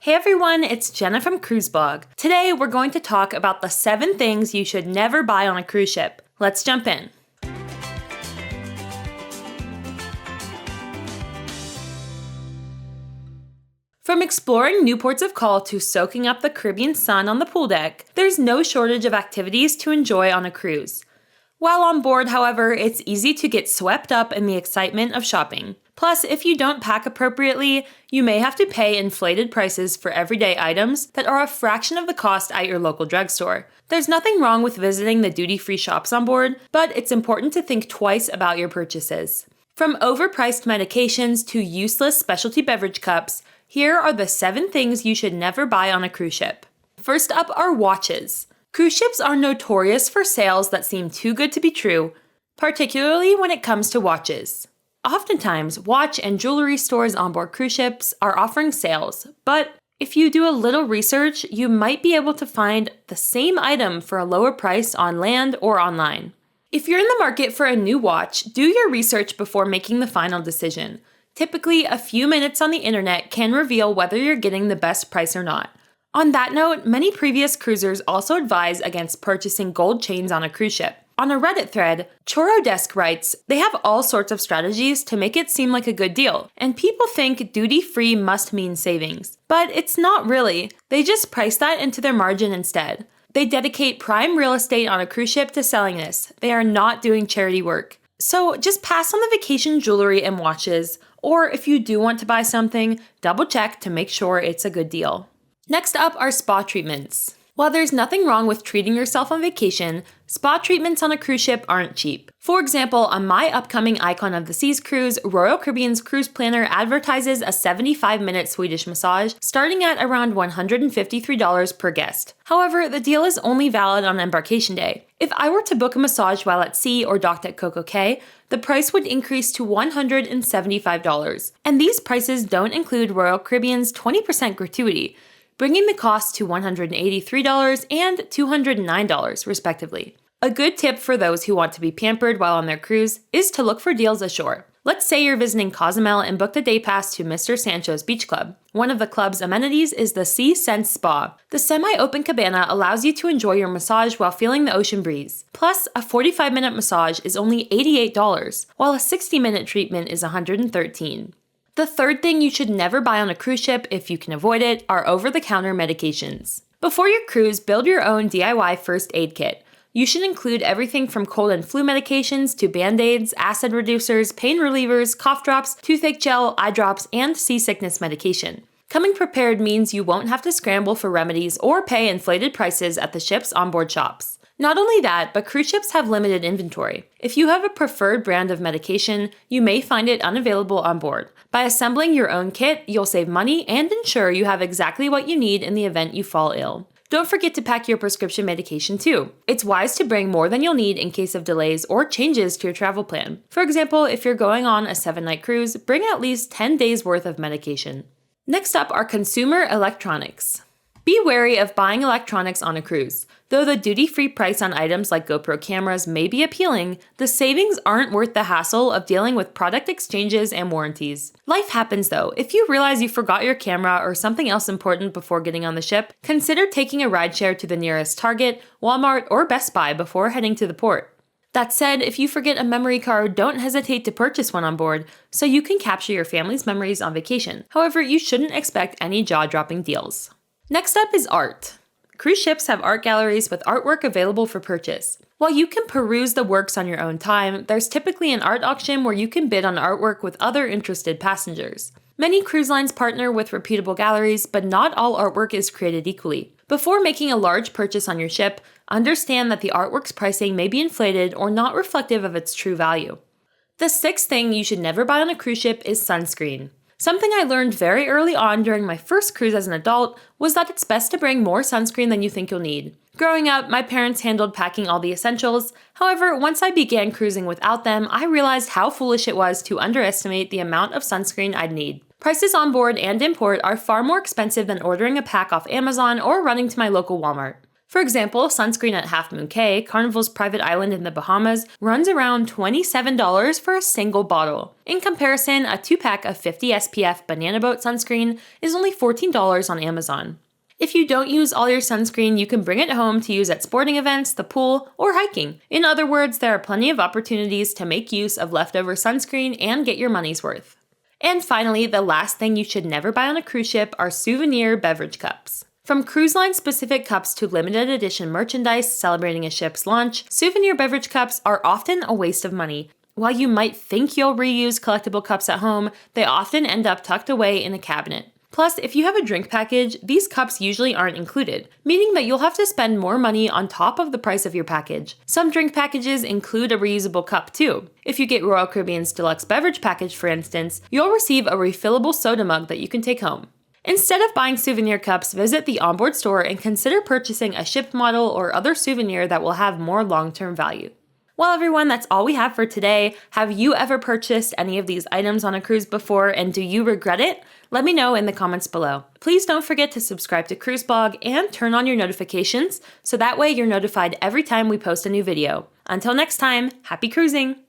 Hey everyone, it's Jenna from Cruise Blog. Today we're going to talk about the 7 things you should never buy on a cruise ship. Let's jump in. From exploring new ports of call to soaking up the Caribbean sun on the pool deck, there's no shortage of activities to enjoy on a cruise. While on board, however, it's easy to get swept up in the excitement of shopping. Plus, if you don't pack appropriately, you may have to pay inflated prices for everyday items that are a fraction of the cost at your local drugstore. There's nothing wrong with visiting the duty-free shops on board, but it's important to think twice about your purchases. From overpriced medications to useless specialty beverage cups, here are the 7 things you should never buy on a cruise ship. First up are watches. Cruise ships are notorious for sales that seem too good to be true, particularly when it comes to watches. Oftentimes, watch and jewelry stores on board cruise ships are offering sales, but if you do a little research, you might be able to find the same item for a lower price on land or online. If you're in the market for a new watch, do your research before making the final decision. Typically, a few minutes on the internet can reveal whether you're getting the best price or not. On that note, many previous cruisers also advise against purchasing gold chains on a cruise ship. On a Reddit thread, Choro Desk writes, they have all sorts of strategies to make it seem like a good deal, and people think duty-free must mean savings. But it's not really. They just price that into their margin instead. They dedicate prime real estate on a cruise ship to selling this. They are not doing charity work. So just pass on the vacation jewelry and watches, or if you do want to buy something, double check to make sure it's a good deal. Next up are spa treatments. While there's nothing wrong with treating yourself on vacation, spa treatments on a cruise ship aren't cheap. For example, on my upcoming Icon of the Seas cruise, Royal Caribbean's cruise planner advertises a 75-minute Swedish massage starting at around $153 per guest. However, the deal is only valid on embarkation day. If I were to book a massage while at sea or docked at Coco Cay, the price would increase to $175. And these prices don't include Royal Caribbean's 20% gratuity, bringing the cost to $183 and $209, respectively. A good tip for those who want to be pampered while on their cruise is to look for deals ashore. Let's say you're visiting Cozumel and booked a day pass to Mr. Sancho's Beach Club. One of the club's amenities is the Sea Sense Spa. The semi-open cabana allows you to enjoy your massage while feeling the ocean breeze. Plus, a 45-minute massage is only $88, while a 60-minute treatment is $113. The third thing you should never buy on a cruise ship, if you can avoid it, are over-the-counter medications. Before your cruise, build your own DIY first aid kit. You should include everything from cold and flu medications to Band-Aids, acid reducers, pain relievers, cough drops, toothache gel, eye drops, and seasickness medication. Coming prepared means you won't have to scramble for remedies or pay inflated prices at the ship's onboard shops. Not only that, but cruise ships have limited inventory. If you have a preferred brand of medication, you may find it unavailable on board. By assembling your own kit, you'll save money and ensure you have exactly what you need in the event you fall ill. Don't forget to pack your prescription medication too. It's wise to bring more than you'll need in case of delays or changes to your travel plan. For example, if you're going on a 7-night cruise, bring at least 10 days worth of medication. Next up are consumer electronics. Be wary of buying electronics on a cruise. Though the duty-free price on items like GoPro cameras may be appealing, the savings aren't worth the hassle of dealing with product exchanges and warranties. Life happens though. If you realize you forgot your camera or something else important before getting on the ship, consider taking a rideshare to the nearest Target, Walmart, or Best Buy before heading to the port. That said, if you forget a memory card, don't hesitate to purchase one on board so you can capture your family's memories on vacation. However, you shouldn't expect any jaw-dropping deals. Next up is art. Cruise ships have art galleries with artwork available for purchase. While you can peruse the works on your own time, there's typically an art auction where you can bid on artwork with other interested passengers. Many cruise lines partner with reputable galleries, but not all artwork is created equally. Before making a large purchase on your ship, understand that the artwork's pricing may be inflated or not reflective of its true value. The 6th thing you should never buy on a cruise ship is sunscreen. Something I learned very early on during my first cruise as an adult was that it's best to bring more sunscreen than you think you'll need. Growing up, my parents handled packing all the essentials. However, once I began cruising without them, I realized how foolish it was to underestimate the amount of sunscreen I'd need. Prices on board and in port are far more expensive than ordering a pack off Amazon or running to my local Walmart. For example, Sunscreen at Half Moon Cay, Carnival's private island in the Bahamas, runs around $27 for a single bottle. In comparison, a 2-pack of 50 SPF Banana Boat sunscreen is only $14 on Amazon. If you don't use all your sunscreen, you can bring it home to use at sporting events, the pool, or hiking. In other words, there are plenty of opportunities to make use of leftover sunscreen and get your money's worth. And finally, the last thing you should never buy on a cruise ship are Souvenir beverage cups. From cruise line specific cups to limited edition merchandise celebrating a ship's launch, Souvenir beverage cups are often a waste of money. While you might think you'll reuse collectible cups at home, they often end up tucked away in a cabinet. Plus, if you have a drink package, these cups usually aren't included, meaning that you'll have to spend more money on top of the price of your package. Some drink packages include a reusable cup too. If you get Royal Caribbean's deluxe beverage package, for instance, you'll receive a refillable soda mug that you can take home. Instead of buying souvenir cups, visit the onboard store and consider purchasing a ship model or other souvenir that will have more long-term value. Well, everyone, that's all we have for today. Have you ever purchased any of these items on a cruise before, and do you regret it? Let me know in the comments below. Please don't forget to subscribe to Cruise Blog and turn on your notifications so that way you're notified every time we post a new video. Until next time, happy cruising!